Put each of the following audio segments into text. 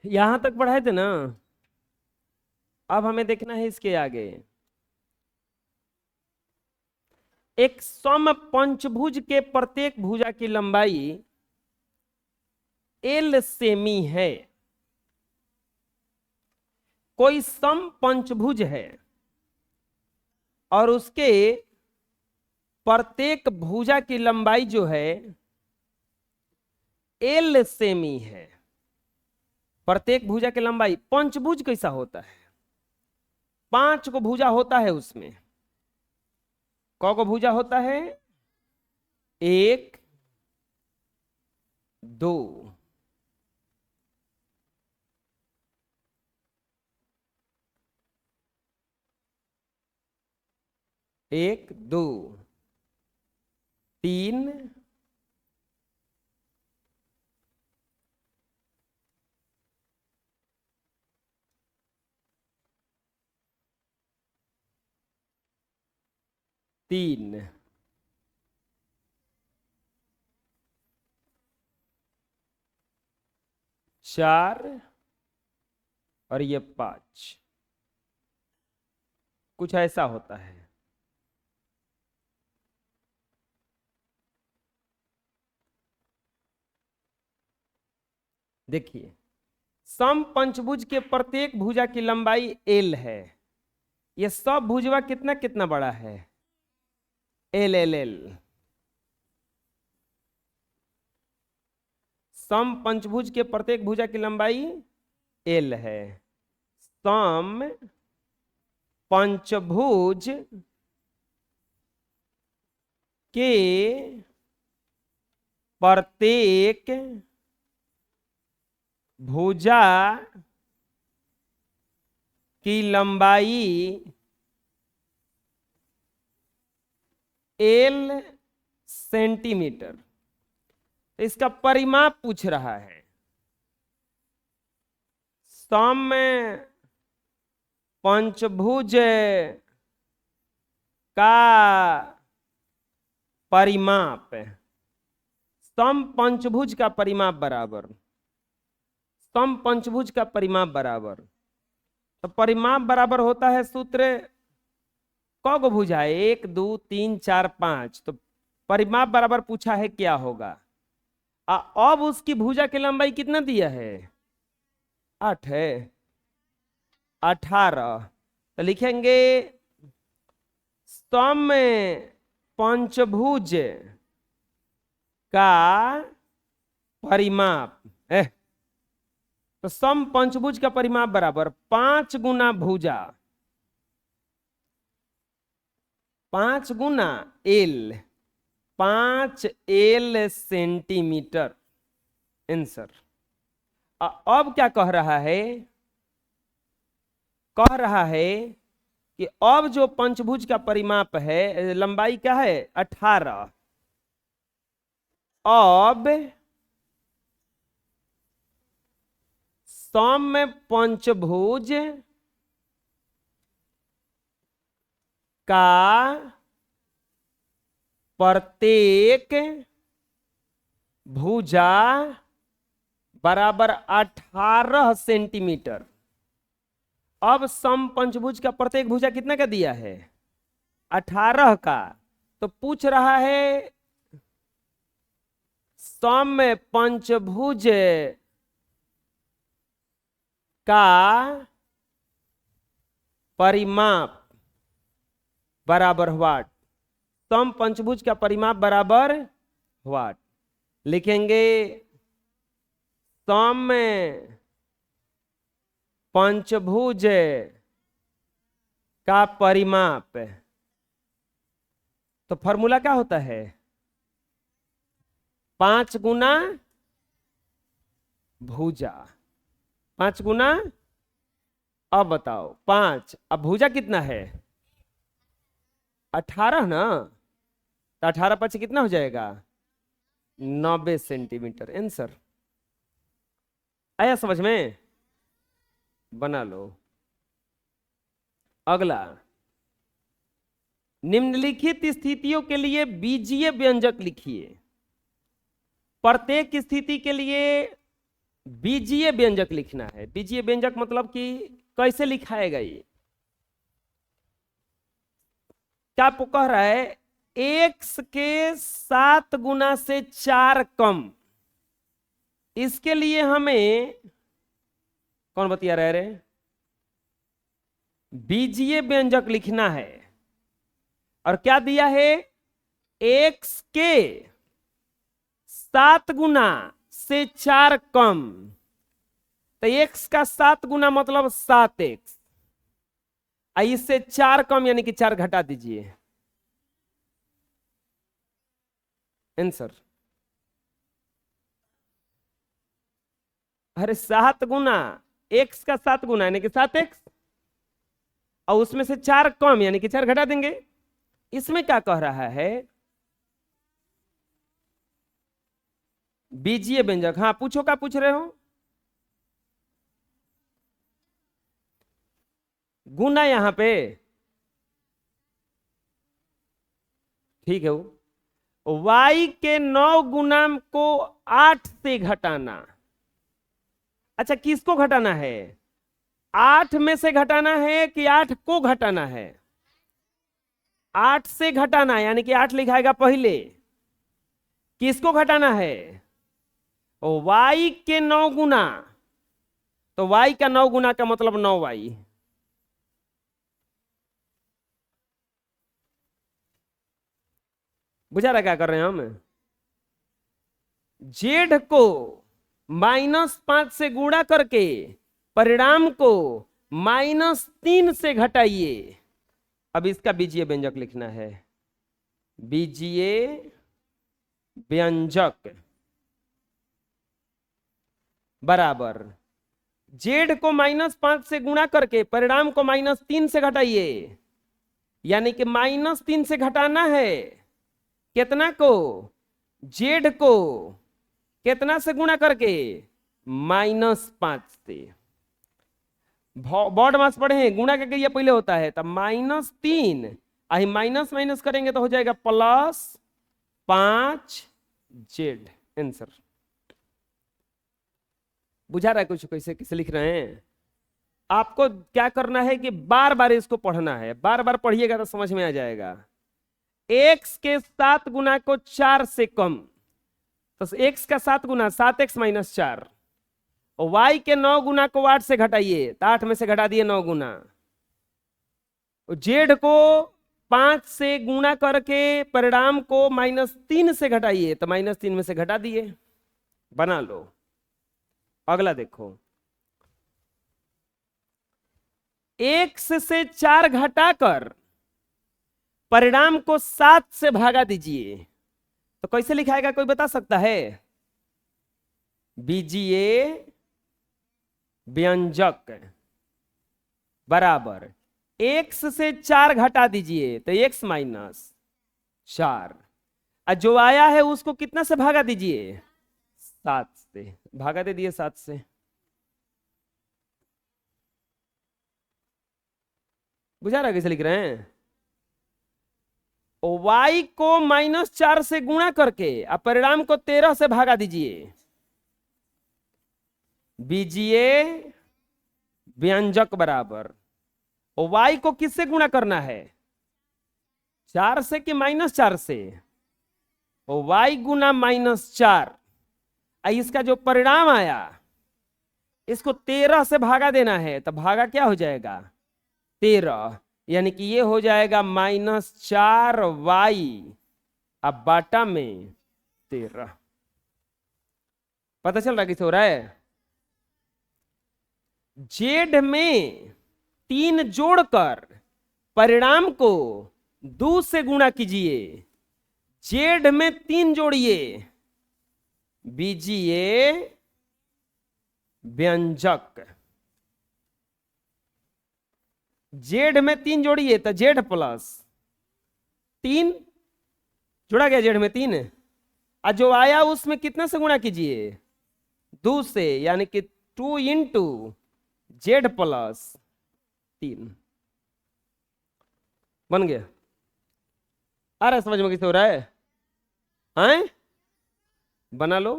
यहां तक पढ़ाए थे ना। अब हमें देखना है इसके आगे। एक सम पंचभुज के प्रत्येक भुजा की लंबाई एल सेमी है। कोई सम पंचभुज है और उसके प्रत्येक भुजा की लंबाई जो है एल सेमी है। प्रत्येक भुजा की लंबाई, पंचभुज कैसा होता है? 5 को भुजा होता है उसमें। कौ को भुजा होता है? 1 2 1 2 3 3 4 और ये 5। कुछ ऐसा होता है। देखिए, सम पंचभुज के प्रत्येक भुजा की लंबाई एल है। ये सब भुजवा कितना कितना बड़ा है? L L L. सम पंचभुज के प्रत्येक भुजा की लंबाई एल है। सम पंचभुज के प्रत्येक भुजा की लंबाई एल सेंटीमीटर। इसका परिमाप पूछ रहा है। सम पंचभुज का परिमाप, सम पंचभुज का परिमाप बराबर, सम पंचभुज का परिमाप बराबर, तो परिमाप बराबर होता है सूत्र, कौ को भुजा है? 1 2 3 4 5। तो परिमाप बराबर पूछा है, क्या होगा? अब उसकी भुजा की लंबाई कितना दिया है? 8 है। 18। तो लिखेंगे सम पंचभुज का परिमाप। तो सम पंचभुज का परिमाप बराबर 5 गुना भुजा, 5 गुना एल, 5 एल सेंटीमीटर। आंसर। अब क्या कह रहा है? कह रहा है कि अब जो पंचभुज का परिमाप है, लंबाई क्या है? 18। अब सम पंचभुज का प्रत्येक भुजा बराबर 18 सेंटीमीटर। अब सम पंचभुज का प्रत्येक भुजा कितना का दिया है? 18 का। तो पूछ रहा है सम पंचभुज का परिमाप बराबर व्हाट? सम पंचभुज का परिमाप बराबर व्हाट? लिखेंगे सम पंचभुज का परिमाप। तो फॉर्मूला क्या होता है? 5 गुना भुजा, 5 गुना। अब बताओ 5, अब भुजा कितना है? 18 ना। तो 18 5 कितना हो जाएगा? 90 सेंटीमीटर। आंसर आया समझ में? बना लो। अगला, निम्नलिखित स्थितियों के लिए बीजीय व्यंजक लिखिए। प्रत्येक स्थिति के लिए बीजीय व्यंजक लिखना है। बीजीय व्यंजक मतलब कि कैसे लिखाएगा ये, क्या आपको कह रहा है, एक्स के 7 गुना से 4 कम, इसके लिए हमें कौन बतिया रहे रे, बीजीय व्यंजक लिखना है। और क्या दिया है, एक्स के 7 गुना से 4 कम, तो एक्स का 7 गुना मतलब 7x, इससे 4 कम यानी कि 4 घटा दीजिए, आंसर। अरे 7 गुना, एक्स का 7 गुना यानी कि 7x, और उसमें से 4 कम यानी कि 4 घटा देंगे। इसमें क्या कह रहा है, बीजीय व्यंजक। हाँ पूछो, क्या पूछ रहे हो, गुना यहां पे, ठीक है। वो y के 9 गुना को 8 से घटाना। अच्छा किसको घटाना है, 8 में से घटाना है कि 8 को घटाना है, 8 से घटाना है, यानी कि 8 लिखाएगा पहले। किसको घटाना है, y के 9 गुना, तो y का 9 गुना का मतलब 9y। बुझा रहा क्या कर रहे हैं हम, जेड को -5 से गुणा करके परिणाम को -3 से घटाइए। अब इसका बीजीय व्यंजक लिखना है, बीजीय व्यंजक बराबर जेड को -5 से गुणा करके परिणाम को -3 से घटाइए, यानी कि -3 से घटाना है कितना को, जेड को कितना से गुणा करके, -5 से। बोर्ड मास पढ़े हैं, गुणा का क्रिया पहले होता है, तब -3 आई माइनस माइनस करेंगे तो हो जाएगा +5 जेड, आंसर। बुझा रहा है कुछ, कैसे कैसे लिख रहे हैं। आपको क्या करना है कि बार बार इसको पढ़ना है, बार बार पढ़िएगा तो समझ में आ जाएगा। एक्स के 7 गुना को 4 से कम, तो एक्स का 7 गुना 7x - 4, और y के 9 गुना को 8 से घटाइए, तो 8 में से घटा दिए 9 गुना, जेड को 5 से गुणा करके परिणाम को -3 से घटाइए, तो -3 में से घटा दिए, बना लो। अगला देखो, एक्स से 4 घटाकर परिणाम को 7 से भागा दीजिए, तो कैसे लिखाएगा, कोई बता सकता है, बीजीय व्यंजक बराबर एक्स से 4 घटा दीजिए, तो x - 4, और जो आया है उसको कितना से भागा दीजिए, 7 से, भागा दे दिए 7 से। बुझा रहा कैसे लिख रहे हैं, y को -4 से गुणा करके और परिणाम को 13 से भागा दीजिए, बीजीय व्यंजक बराबर, और y को किससे गुणा करना है, 4 से कि -4 से, और y गुना -4, इसका जो परिणाम आया इसको 13 से भागा देना है, तो भागा क्या हो जाएगा 13, यानी कि ये हो जाएगा -4y अब बाटा में 13। पता चल रहा किसे हो रहा है, जेड में 3 जोड़कर परिणाम को 2 से गुणा कीजिए, जेड में 3 जोड़िए, बीजीय व्यंजक, जेड में 3 जोड़िए तो जेड +3 जोड़ा गया, जेड में 3, और जो आया उसमें कितना से गुणा कीजिए, 2 से, यानी कि 2 × जेड +3 बन गया। आ रहा है समझ में कैसे हो रहा है, हैं? बना लो।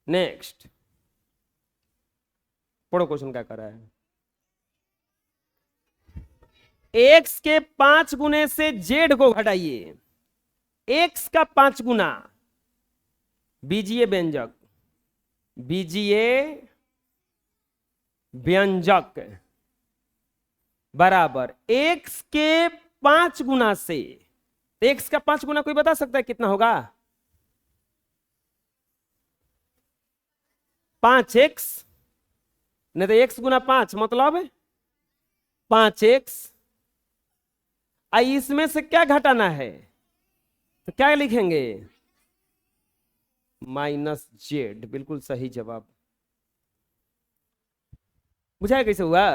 नेक्स्ट, पढ़ो क्वेश्चन क्या कर रहा है। एक्स के 5 गुने से जेड को घटाइए। एक्स का 5 गुना, बीजीय व्यंजक, बीजीय व्यंजक बराबर एक्स के 5 गुना से। एक्स का 5 गुना कोई बता सकता है कितना होगा? 5x, नहीं तो x गुना 5 मतलब 5x। इसमें से क्या घटाना है तो क्या लिखेंगे? -z। बिल्कुल सही जवाब। बुझाया कैसे हुआ?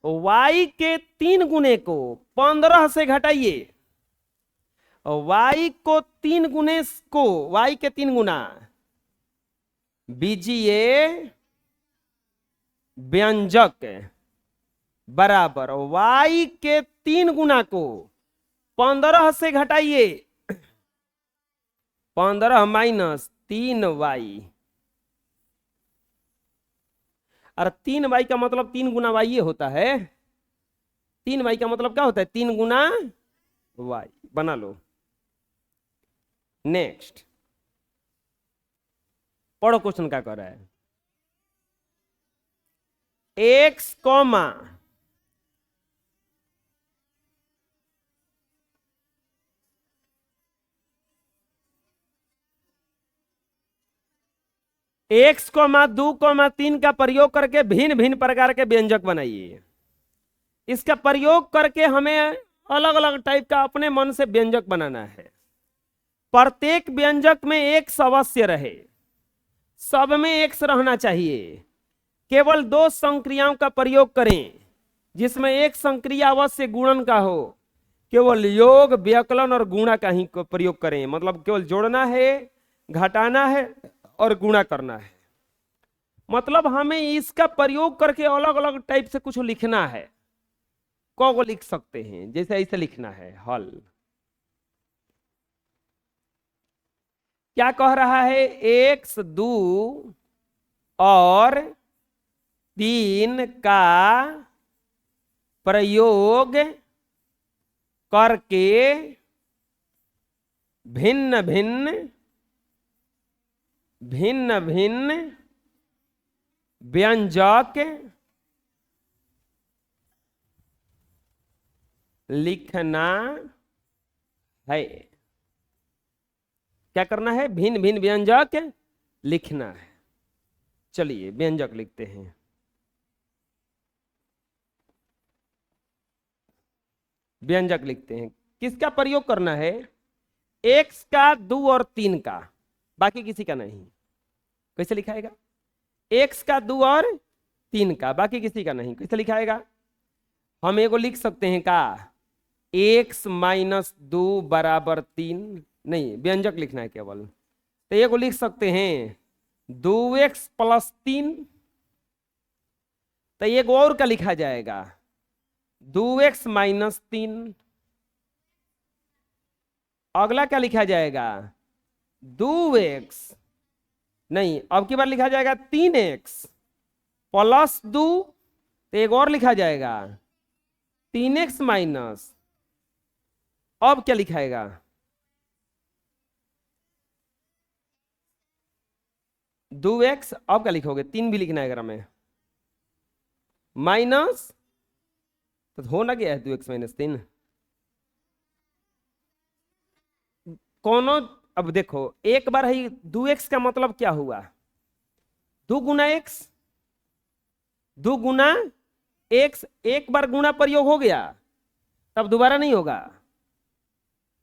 y के 3 गुने को 15 से घटाइए। y को 3 गुने को, y के 3 गुना बीजीय व्यंजक बराबर y के 3 गुना को 15 से घटाइए। 15 माइनस 3y, और 3y का मतलब 3 गुना y ये होता है। 3y का मतलब क्या होता है? 3 गुना y। बना लो। नेक्स्ट पढ़ो क्वेश्चन क्या कर रहा है। x कॉमा x, 2, 3 का प्रयोग करके भिन्न भिन्न प्रकार के व्यंजक बनाइए। इसका प्रयोग करके हमें अलग अलग टाइप का अपने मन से व्यंजक बनाना है। प्रत्येक व्यंजक में x अवश्य रहे, सब में x रहना चाहिए। केवल 2 संक्रियाओं का प्रयोग करें जिसमें एक संक्रिया अवश्य गुणन का हो। केवल योग, व्यकलन और गुणा का ही प्रयोग करें। मतलब केवल जोड़ना है, घटाना है और गुणा करना है। मतलब हमें इसका प्रयोग करके अलग अलग टाइप से कुछ लिखना है। को लिख सकते हैं जैसे ऐसे लिखना है। हल क्या कह रहा है? x 2 और 3 का प्रयोग करके भिन्न भिन्न व्यंजक लिखना है। क्या करना है? भिन्न भिन्न व्यंजक लिखना है। चलिए व्यंजक लिखते हैं। व्यंजक लिखते हैं। किसका प्रयोग करना है? x का 2 और 3 का, बाकी किसी का नहीं। कैसे लिखाएगा? x का 2 और 3 का, बाकी किसी का नहीं। कैसे लिखाएगा? हम एगो लिख सकते हैं का x - 2 बराबर 3। नहीं, व्यंजक लिखना है केवल। तो एगो लिख सकते हैं 2x + 3। तो एगो और का लिखा जाएगा 2x - 3। अगला क्या लिखा जाएगा? 2x, नहीं अब की बार लिखा जाएगा 3x + 2। तो एक और लिखा जाएगा 3x माइनस, अब क्या लिखाएगा? दो एक्स। अब क्या लिखोगे? 3 भी लिखना है अगर हमें। माइनस, तो होना क्या है? 2x - 3। कोनो, अब देखो एक बार है 2x का मतलब क्या हुआ? 2 गुना x, 2 गुना x। एक बार गुणा प्रयोग हो गया तब दोबारा नहीं होगा।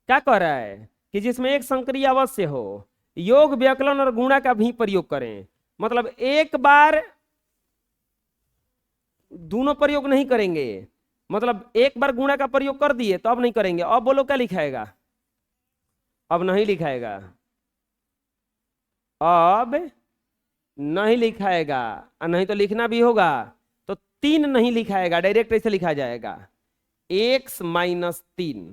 क्या कह रहा है कि जिसमें एक संक्रिया अवश्य हो, योग, व्यकलन और गुणा का भी प्रयोग करें। मतलब एक बार दोनों प्रयोग नहीं करेंगे। मतलब एक बार गुणा का प्रयोग कर दिए तो अब नहीं करेंगे। अब बोलो क्या लिखाएगा? अब नहीं लिखाएगा। अब नहीं लिखाएगा, और नहीं तो लिखना भी होगा तो 3 नहीं लिखाएगा, डायरेक्ट ऐसे लिखा जाएगा x - 3।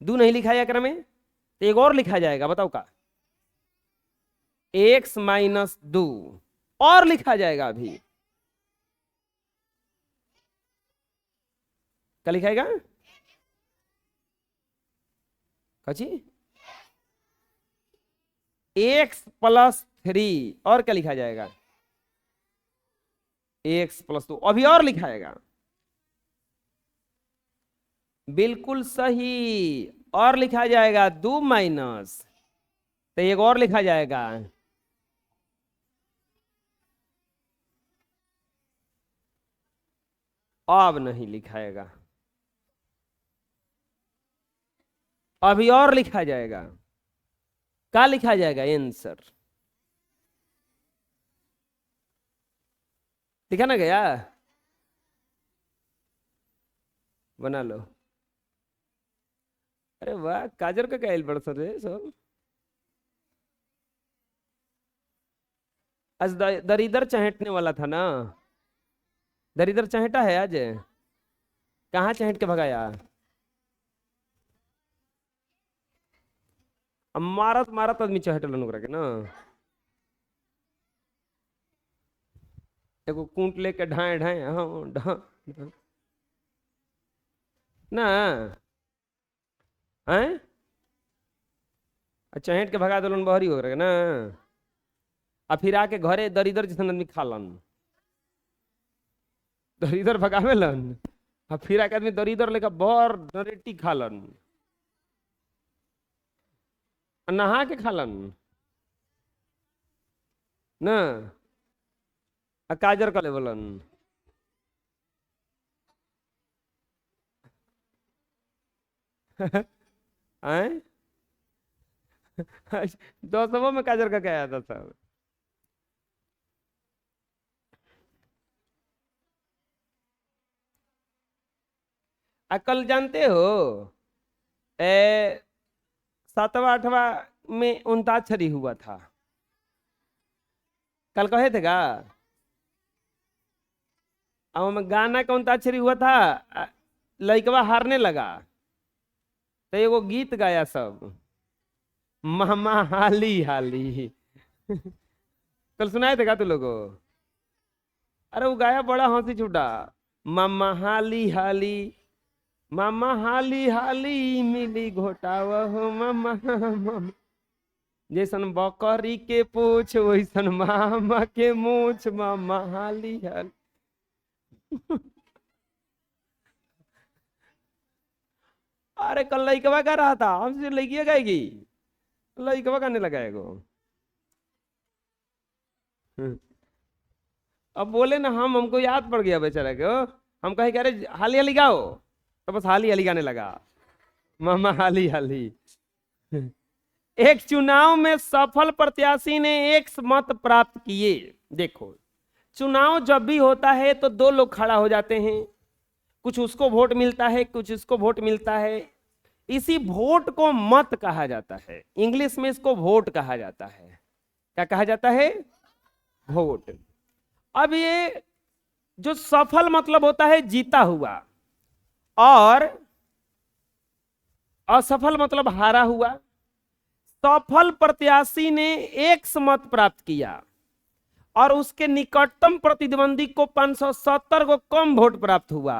2 नहीं लिखाया क्रम में, तो एक और लिखा जाएगा। बताओ का x - 2 और लिखा जाएगा। अभी क्या लिखाएगा? कची x+3 और क्या लिखा जाएगा? x+2 अभी और लिखाएगा। बिल्कुल सही, और लिखा जाएगा 2 माइनस, तो एक और लिखा जाएगा अब नहीं लिखाएगा, अभी और लिखा जाएगा। क्या लिखा जाएगा? आंसर लिखा ना गया? बना लो। अरे वाह, काजर का क्या बड़ सर है सब। आज दरिदर चहेटने वाला था ना, दरिदर चहेटा है आज। कहाँ चहेट के भगाया? अब मारत मारत आदमी चहेटल ओकरा के ना, एगो कूट लेके ढाए ढाए हाँ ढा ना हैं, चहेट के भगा दिलन बहरी हो रहा ना। आ फिर आके घरे दरिदर जैसन आदमी खालन, दरिदर भगावेलन, आ फिर आके आदमी दरिदर लेकर बर डरेटी खालन, नहा के खालन ना, आ काजर का लेवलन। हैं 200 में काजर का क्या आता सब? कल जानते हो 7वां 8वां में अंताक्षरी हुआ था, कल कहे थे का? अब में गाना का अंताक्षरी हुआ था, लइकवा हारने लगा तो एगो गीत गाया सब, मामा हाली हाली। कल सुनाए थे का तू लोगो? अरे वो गाया बड़ा हंसी छूटा, मामा हाली हाली, मामा हाली हाली मिली घोटावा हो मामा मामा, जैसन बकरी के पूछ वैसन मामा के मूछ, मामा हाली हाली। अरे कल लइकवा गा रहा था, हमसे लइकिया गाएगी, लइकवा गाने लगा एगो। अब बोले ना हम, हमको याद पड़ गया बेचारा के, हम कहे कि अरे हाली हाली गाओ, तो बस हाली हाली गाने लगा, मामा हाली हाली। एक चुनाव में सफल प्रत्याशी ने 1 मत प्राप्त किए। देखो चुनाव जब भी होता है तो 2 लोग खड़ा हो जाते हैं, कुछ उसको वोट मिलता है, कुछ इसको वोट मिलता है, इसी वोट को मत कहा जाता है। इंग्लिश में इसको वोट कहा जाता है। क्या कहा जाता है? वोट। अब ये जो सफल मतलब होता है जीता हुआ, और असफल मतलब हारा हुआ। सफल प्रत्याशी ने 1 मत प्राप्त किया और उसके निकटतम प्रतिद्वंदी को 570 को कम वोट प्राप्त हुआ।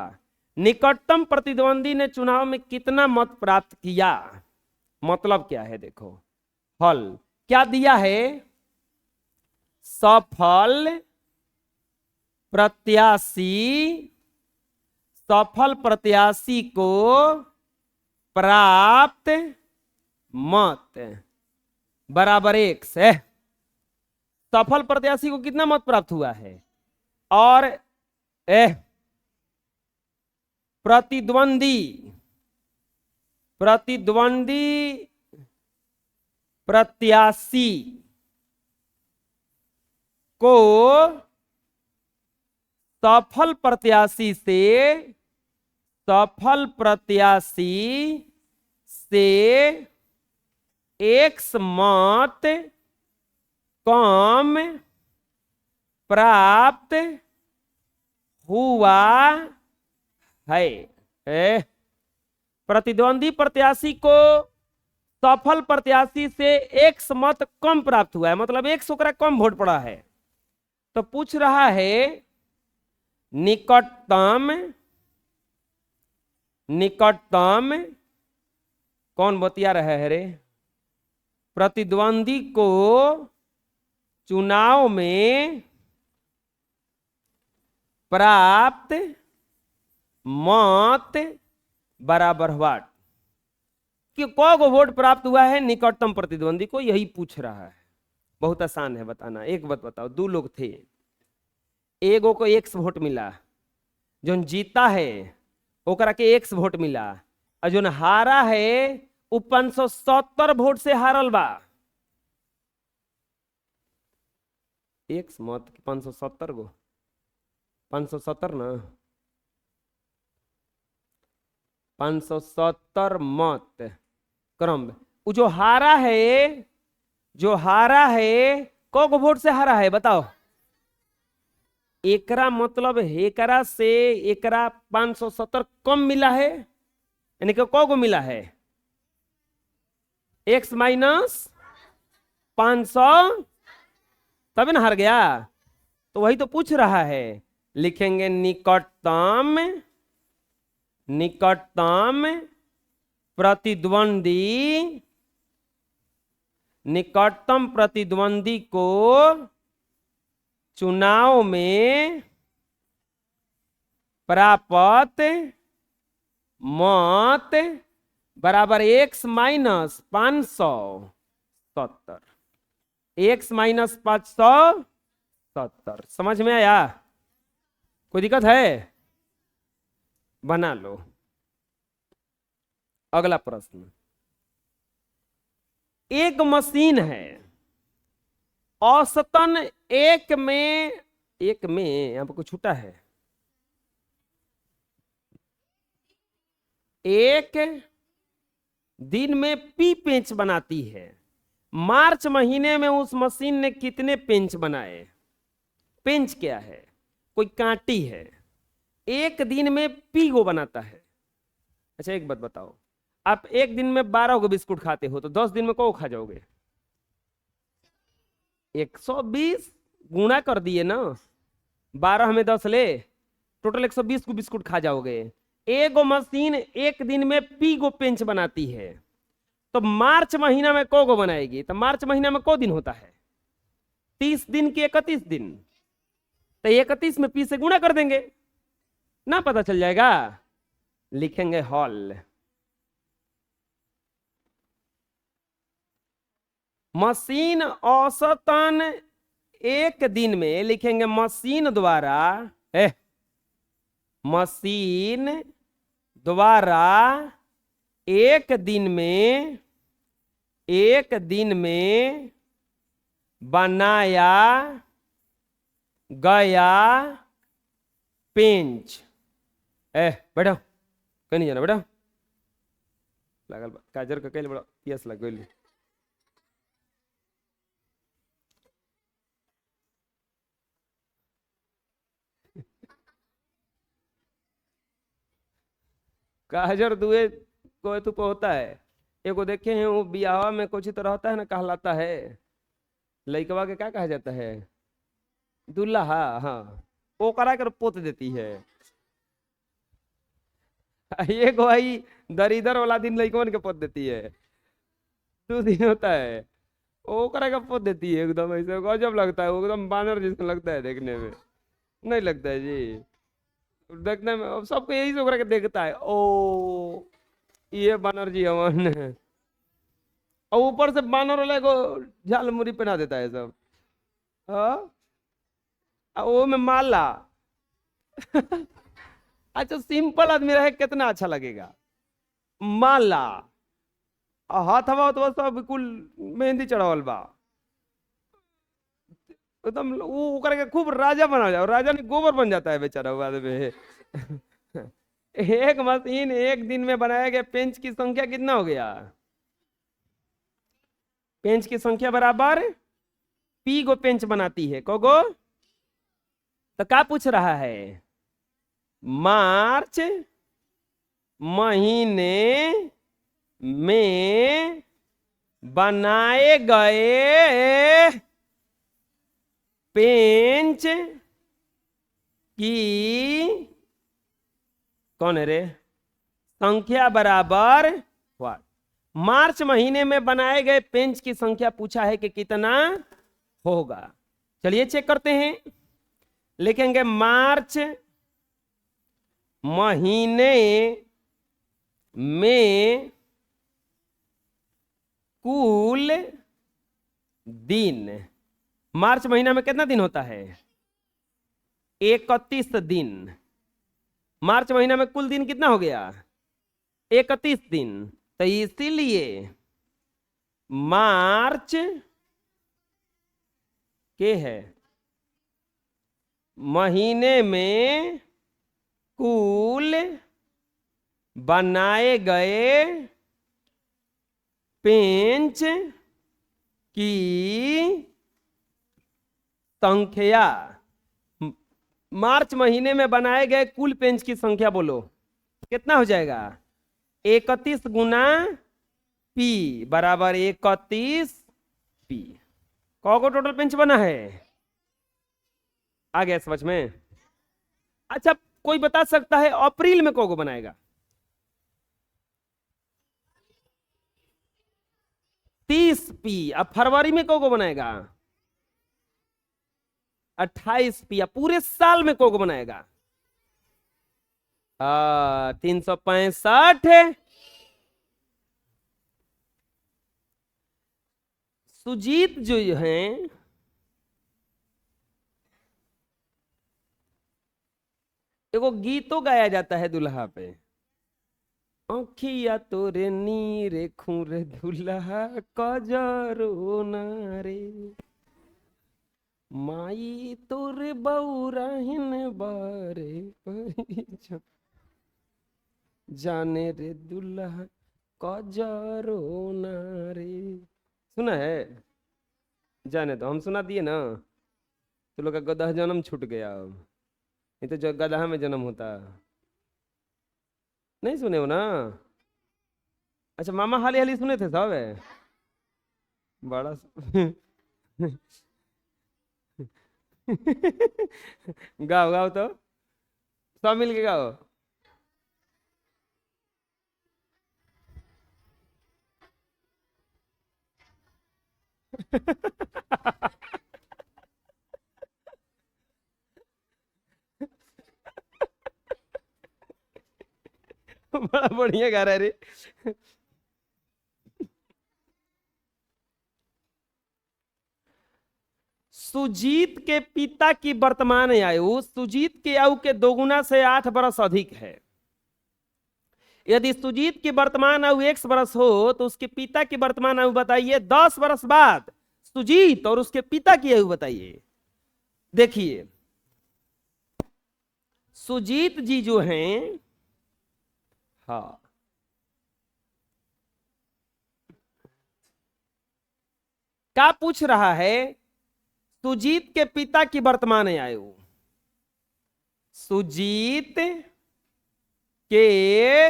निकटतम प्रतिद्वंदी ने चुनाव में कितना मत प्राप्त किया, मतलब क्या है? देखो फल क्या दिया है? सफल प्रत्याशी, सफल प्रत्याशी को प्राप्त मत बराबर 1 से। सफल प्रत्याशी को कितना मत प्राप्त हुआ है, और प्रतिद्वंदी प्रत्याशी को सफल प्रत्याशी से 1 मत कम प्राप्त हुआ है। प्रतिद्वंदी प्रत्याशी को सफल प्रत्याशी से 1 मत कम प्राप्त हुआ है, मतलब 1 ओकरा कम वोट पड़ा है। तो पूछ रहा है निकटतम निकटतम, कौन बतिया रहा है रे, प्रतिद्वंदी को चुनाव में प्राप्त मत बराबर व्हाट, कि को वोट प्राप्त हुआ है निकटतम प्रतिद्वंदी को, यही पूछ रहा है। बहुत आसान है बताना। एक बात बताओ, दो लोग थे, एगो को 1 वोट मिला, जो जीता है ओकरा के 1 वोट मिला, और जो हारा है वो 570 वोट से हारल बा। 1 मत 570 गो, 570 ना, 570 मत क्रम। वो जो हारा है, जो हारा है को वोट से हारा है बताओ। एकरा मतलब एकरा से एकरा 570 कम मिला है, यानी कि को मिला है, x माइनस 500, तभी ना हार गया। तो वही तो पूछ रहा है, लिखेंगे निकटतम, निकटतम प्रतिद्वंदी, निकटतम प्रतिद्वंदी को चुनाव में प्राप्त मत बराबर x माइनस 570, x माइनस 570। समझ में आया? कोई दिक्कत है? बना लो। अगला प्रश्न, एक मशीन है, औसतन एक में यहां पर कुछ छूटा है, एक दिन में पी पेंच बनाती है। मार्च महीने में उस मशीन ने कितने पेंच बनाए? पेंच क्या है? कोई कांटी है, एक दिन में पी गो बनाता है। अच्छा एक बात बताओ, आप एक दिन में 12 गो बिस्कुट खाते हो तो 10 दिन में को खा जाओगे? 120 गुणा कर दिए ना, 12 में 10 ले, टोटल 120 को बिस्कुट खा जाओगे। एगो मशीन एक दिन में पी गो पेंच बनाती है, तो मार्च महीना में को गो बनाएगी? तो मार्च महीना में को दिन होता है? 30 दिन की 31 दिन, तो 31 में पी से गुणा कर देंगे ना, पता चल जाएगा। लिखेंगे हॉल, मशीन औसतन एक दिन में, लिखेंगे मशीन द्वारा, मशीन द्वारा एक दिन में बनाया गया पेंच। बैठो, कहीं नहीं जाना, बैठो। लागल काजर का कैल बड़ा पियास लग गई। काजर दुए को तू होता है, एगो देखे हैं वो बियाह में कुछ तो रहता है ना, कहलाता है लइकवा के क्या कहा जाता है? दुल्हा। हाँ, वो करा कर पोत देती है। ये भाई दरिदर वाला दिन लइकवन के पोत देती है। 2 दिन होता है, वो करा कर पोत देती है, एकदम ऐसे गजब लगता है, वो एकदम बानर जैसा लगता है देखने में। नहीं लगता है जी? देखने में अब सबको यही से करके देखता है, ओ ये बानर जी हवन। और ऊपर से बानर वाले को झालमुरी पहना देता है सब। हाँ, और वो में माला। अच्छा सिंपल आदमी रहे कितना अच्छा लगेगा, माला और हाथ हवा तो सब बिल्कुल मेहंदी चढ़ावल बा, एकदम वो करके खूब राजा बना जाओ, राजा ने गोबर बन जाता है बेचारा बाद में। एक मशीन एक दिन में बनाया गया पेंच की संख्या कितना हो गया? पेंच की संख्या बराबर पी गो पेंच बनाती है, को गो? तो क्या पूछ रहा है? मार्च महीने में बनाए गए पेंच की, कौन है रे? संख्या बराबर व्हाट। मार्च महीने में बनाए गए पेंच की संख्या पूछा है कि कितना होगा। चलिए चेक करते हैं। लिखेंगे मार्च महीने में कुल दिन। मार्च महीना में कितना दिन होता है? 31 दिन। मार्च महीना में कुल दिन कितना हो गया? 31 दिन। तो इसीलिए मार्च के है महीने में कुल बनाए गए पेंच की संख्या। मार्च महीने में बनाए गए कुल पेंच की संख्या बोलो कितना हो जाएगा? 31 गुना पी बराबर 31 पी। कौ को टोटल पेंच बना है? आ गया समझ में? अच्छा कोई बता सकता है अप्रैल में कौ को बनाएगा? 30 पी। अब फरवरी में कौ को बनाएगा? 28 पी। पूरे साल में कौ को बनाएगा? 365। सुजीत जो है एगो गीतो गाया जाता है दुल्हा पे। आँखिया तोरे नीरे खूर दुल्हा कजरो नारे, माई तोरे बौराहिन बारे जाने रे दुल्हा कजरो नारे। सुना है? जाने तो हम सुना दिए ना, तो लोग का गदह जन्म छूट गया। अब नहीं तो जो गदहा में जन्म होता। नहीं सुने हो ना? अच्छा मामा हाली हाली सुने थे सब है? बड़ा गाओ गाओ तो सब मिल के गाओ। बड़ा बढ़िया गा रहा है रे। सुजीत के पिता की वर्तमान आयु सुजीत की आयु के दोगुना से 8 वर्ष अधिक है। यदि सुजीत की वर्तमान आयु 1 वर्ष हो तो उसके पिता की वर्तमान आयु बताइए 10 वर्ष बाद सुजीत और उसके पिता की आयु बताइए। देखिए सुजीत जी जो हैं, हाँ क्या पूछ रहा है? सुजीत के पिता की वर्तमान आयु। सुजीत के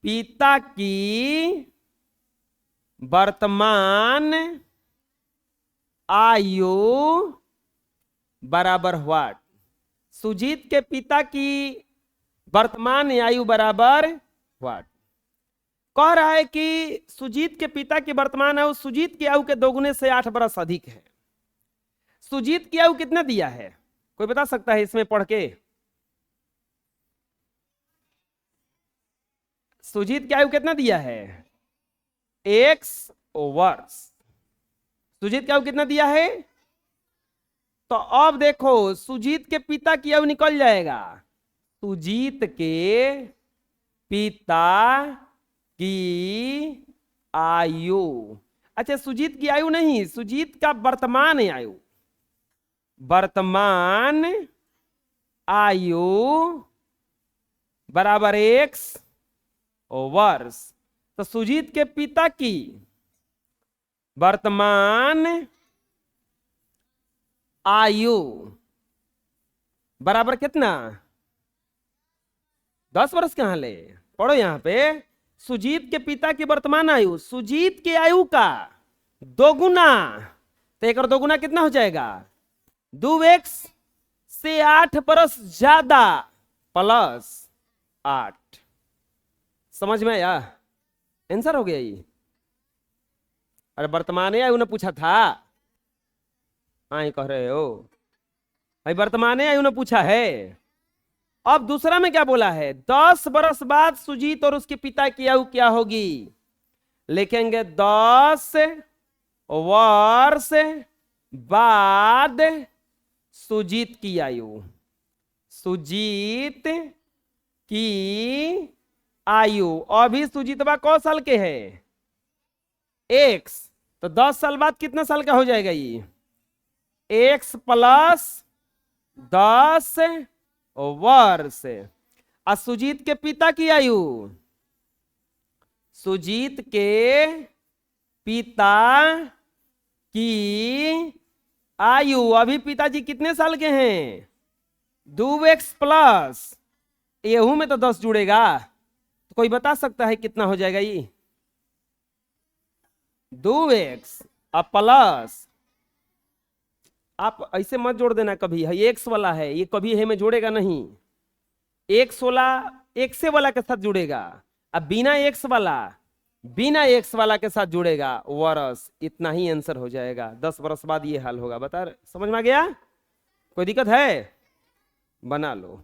पिता की वर्तमान आयु बराबर व्हाट? सुजीत के पिता की वर्तमान आयु बराबर व्हाट? कह रहा है कि सुजीत के पिता की वर्तमान आयु सुजीत की आयु के दोगुने से 8 वर्ष अधिक है। सुजीत की आयु कितना दिया है? कोई बता सकता है इसमें पढ़ के? सुजीत की आयु कितना दिया है? X वर्ष। सुजीत की आयु कितना दिया है? तो अब देखो सुजीत के पिता की आयु निकल जाएगा। सुजीत के पिता की आयु। अच्छा सुजीत की आयु नहीं, सुजीत का वर्तमान आयु। वर्तमान आयु बराबर X वर्ष। तो सुजीत के पिता की वर्तमान आयु बराबर कितना? 10 वर्ष कहां ले? पढ़ो यहां पे। सुजीत के पिता की वर्तमान आयु सुजीत की आयु का दोगुना, तो एक और दोगुना कितना हो जाएगा? 2x से 8 वर्ष ज्यादा प्लस 8। समझ में आया? आंसर हो गया ये। अरे वर्तमान आयु ने पूछा था, हाँ कह रहे हो भाई, वर्तमान आयु ने पूछा है। अब दूसरा में क्या बोला है? 10 बरस बाद सुजीत और उसके पिता की आयु क्या होगी? लिखेंगे 10 वर्ष बाद सुजीत की आयु। सुजीत की आयु, अभी सुजीतवा कौ साल के है? एक्स। तो 10 साल बाद कितना साल का हो जाएगा ये? एक्स प्लस 10 वर्ष। और सुजीत के पिता की आयु, सुजीत के पिता की आयु, अभी पिताजी कितने साल के हैं? 2x प्लस, येहू में तो 10 जुड़ेगा, तो कोई बता सकता है कितना हो जाएगा ये? 2x और प्लस, आप ऐसे मत जोड़ देना कभी, है एक्स वाला है ये, कभी है में जोड़ेगा नहीं। एक्स वाला एक्स वाला के साथ जुड़ेगा, अब बिना एक्स वाला के साथ जुड़ेगा वर्ष। इतना ही आंसर हो जाएगा। 10 वर्ष बाद ये हाल होगा। बता, समझ में आ गया? कोई दिक्कत है? बना लो।